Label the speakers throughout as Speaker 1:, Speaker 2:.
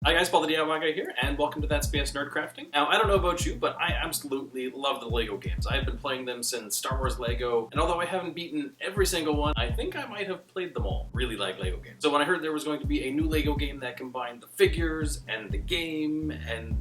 Speaker 1: Hi guys, Paul the DIY Guy here, and welcome to That's BS Nerd Crafting. Now, I don't know about you, but I absolutely love the LEGO games. I've been playing them since Star Wars LEGO, and although I haven't beaten every single one, I think I might have played them all. Really like LEGO games. So when I heard there was going to be a new LEGO game that combined the figures and the game and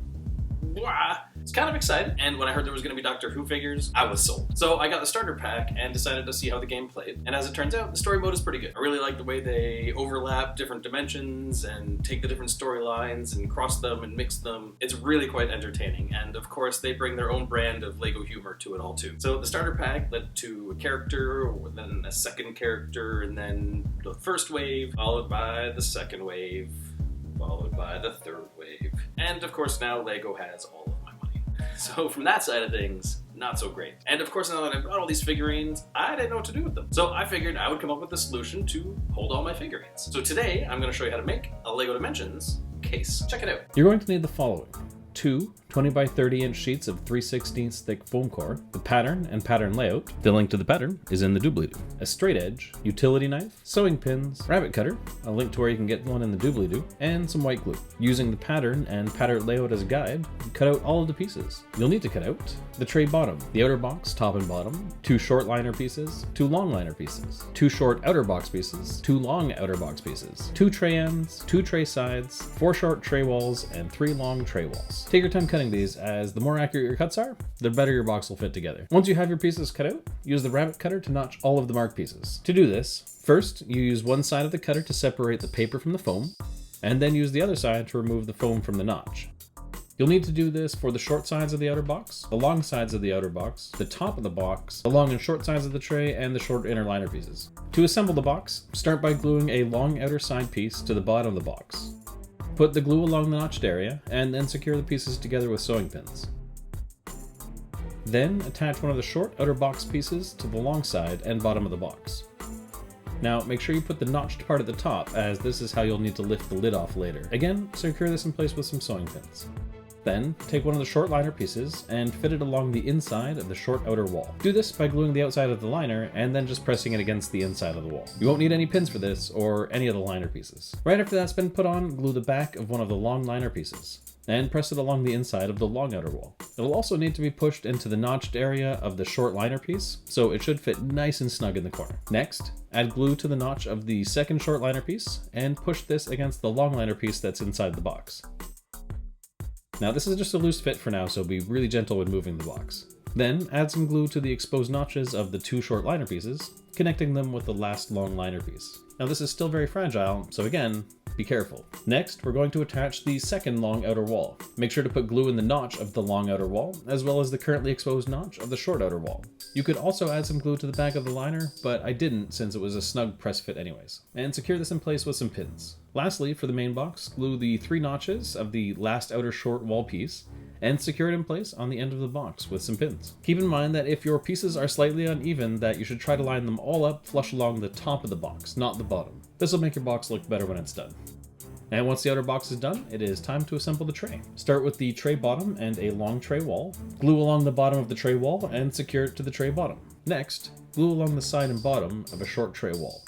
Speaker 1: blah, it's kind of exciting, and when I heard there was going to be Doctor Who figures, I was sold. So I got the starter pack and decided to see how the game played, and as it turns out, the story mode is pretty good. I really like the way they overlap different dimensions and take the different storylines and cross them and mix them. It's really quite entertaining, and of course they bring their own brand of LEGO humor to it all too. So the starter pack led to a character, then a second character, and then the first wave, followed by the second wave, followed by the third wave. And of course now LEGO has all of my money. So from that side of things, not so great. And of course now that I've got all these figurines, I didn't know what to do with them. So I figured I would come up with a solution to hold all my figurines. So today I'm going to show you how to make a LEGO Dimensions case. Check it out.
Speaker 2: You're going to need the following: 2 20 by 30 inch sheets of 3/16 thick foam core, the pattern and pattern layout, the link to the pattern is in the doobly-doo, a straight edge, utility knife, sewing pins, rabbit cutter, a link to where you can get one in the doobly-doo, and some white glue. Using the pattern and pattern layout as a guide, cut out all of the pieces. You'll need to cut out the tray bottom, the outer box top and bottom, 2 short liner pieces, 2 long liner pieces, 2 short outer box pieces, 2 long outer box pieces, 2 tray ends, 2 tray sides, 4 short tray walls, and 3 long tray walls. Take your time cutting these, as the more accurate your cuts are, the better your box will fit together. Once you have your pieces cut out, use the rabbit cutter to notch all of the marked pieces. To do this, first you use one side of the cutter to separate the paper from the foam, and then use the other side to remove the foam from the notch. You'll need to do this for the short sides of the outer box, the long sides of the outer box, the top of the box, the long and short sides of the tray, and the short inner liner pieces. To assemble the box, start by gluing a long outer side piece to the bottom of the box. Put the glue along the notched area, and then secure the pieces together with sewing pins. Then attach one of the short outer box pieces to the long side and bottom of the box. Now make sure you put the notched part at the top, as this is how you'll need to lift the lid off later. Again, secure this in place with some sewing pins. Then, take one of the short liner pieces and fit it along the inside of the short outer wall. Do this by gluing the outside of the liner and then just pressing it against the inside of the wall. You won't need any pins for this or any of the liner pieces. Right after that's been put on, glue the back of one of the long liner pieces and press it along the inside of the long outer wall. It'll also need to be pushed into the notched area of the short liner piece, so it should fit nice and snug in the corner. Next, add glue to the notch of the second short liner piece and push this against the long liner piece that's inside the box. Now this is just a loose fit for now, so be really gentle when moving the box. Then add some glue to the exposed notches of the 2 short liner pieces, connecting them with the last long liner piece. Now this is still very fragile, so again, be careful. Next, we're going to attach the second long outer wall. Make sure to put glue in the notch of the long outer wall, as well as the currently exposed notch of the short outer wall. You could also add some glue to the back of the liner, but I didn't since it was a snug press fit anyways. And secure this in place with some pins. Lastly, for the main box, glue the 3 notches of the last outer short wall piece, and secure it in place on the end of the box with some pins. Keep in mind that if your pieces are slightly uneven, that you should try to line them all up flush along the top of the box, not the bottom. This will make your box look better when it's done. And once the outer box is done, it is time to assemble the tray. Start with the tray bottom and a long tray wall. Glue along the bottom of the tray wall and secure it to the tray bottom. Next, glue along the side and bottom of a short tray wall,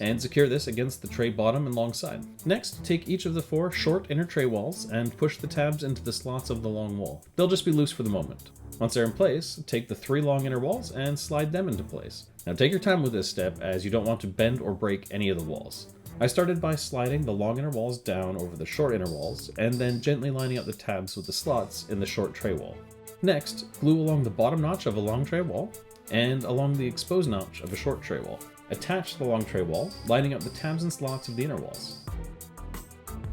Speaker 2: and secure this against the tray bottom and long side. Next, take each of the 4 short inner tray walls and push the tabs into the slots of the long wall. They'll just be loose for the moment. Once they're in place, take the 3 long inner walls and slide them into place. Now take your time with this step, as you don't want to bend or break any of the walls. I started by sliding the long inner walls down over the short inner walls, and then gently lining up the tabs with the slots in the short tray wall. Next, glue along the bottom notch of a long tray wall, and along the exposed notch of a short tray wall. Attach the long tray wall, lining up the tabs and slots of the inner walls.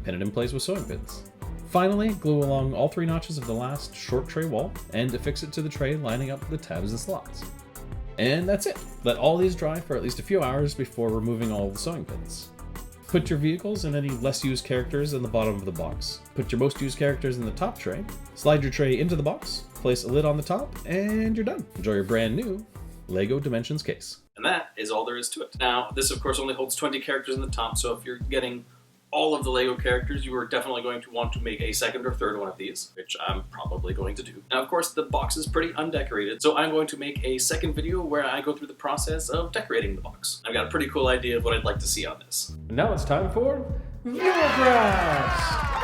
Speaker 2: Pin it in place with sewing pins. Finally, glue along all 3 notches of the last short tray wall, and affix it to the tray, lining up the tabs and slots. And that's it! Let all these dry for at least a few hours before removing all the sewing pins. Put your vehicles and any less used characters in the bottom of the box. Put your most used characters in the top tray. Slide your tray into the box, place a lid on the top, and you're done. Enjoy your brand new LEGO Dimensions case.
Speaker 1: And that is all there is to it. Now, this of course only holds 20 characters in the top, so if you're getting all of the LEGO characters, you are definitely going to want to make a second or third one of these, which I'm probably going to do. Now, of course, the box is pretty undecorated, so I'm going to make a second video where I go through the process of decorating the box. I've got a pretty cool idea of what I'd like to see on this.
Speaker 2: And now it's time for viewer crafts!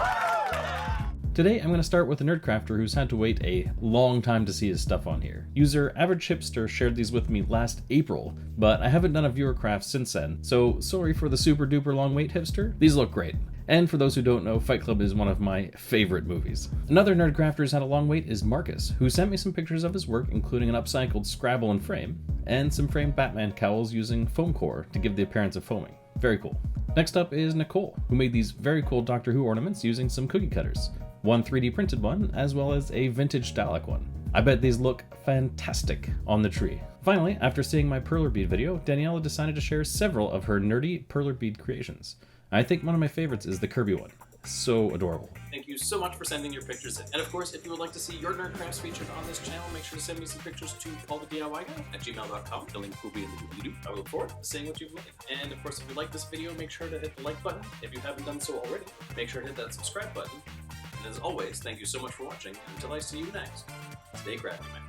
Speaker 2: Today I'm going to start with a nerdcrafter who's had to wait a long time to see his stuff on here. User Average Hipster shared these with me last April, but I haven't done a viewer craft since then, so sorry for the super duper long wait, Hipster. These look great. And for those who don't know, Fight Club is one of my favorite movies. Another nerdcrafter who's had a long wait is Marcus, who sent me some pictures of his work, including an upcycled Scrabble and frame, and some framed Batman cowls using foam core to give the appearance of foaming. Very cool. Next up is Nicole, who made these very cool Doctor Who ornaments using some cookie cutters. One 3D printed one, as well as a vintage Dalek one. I bet these look fantastic on the tree. Finally, after seeing my perler bead video, Daniela decided to share several of her nerdy perler bead creations. I think one of my favorites is the Kirby one. So adorable.
Speaker 1: Thank you so much for sending your pictures in. And of course, if you would like to see your nerd crafts featured on this channel, make sure to send me some pictures to paulthediyguy@gmail.com. The link will be in the doobly-doo. I look forward to seeing what you've made. And of course, if you like this video, make sure to hit the like button. If you haven't done so already, make sure to hit that subscribe button. And as always, thank you so much for watching. And until I see you next, stay crafty, man.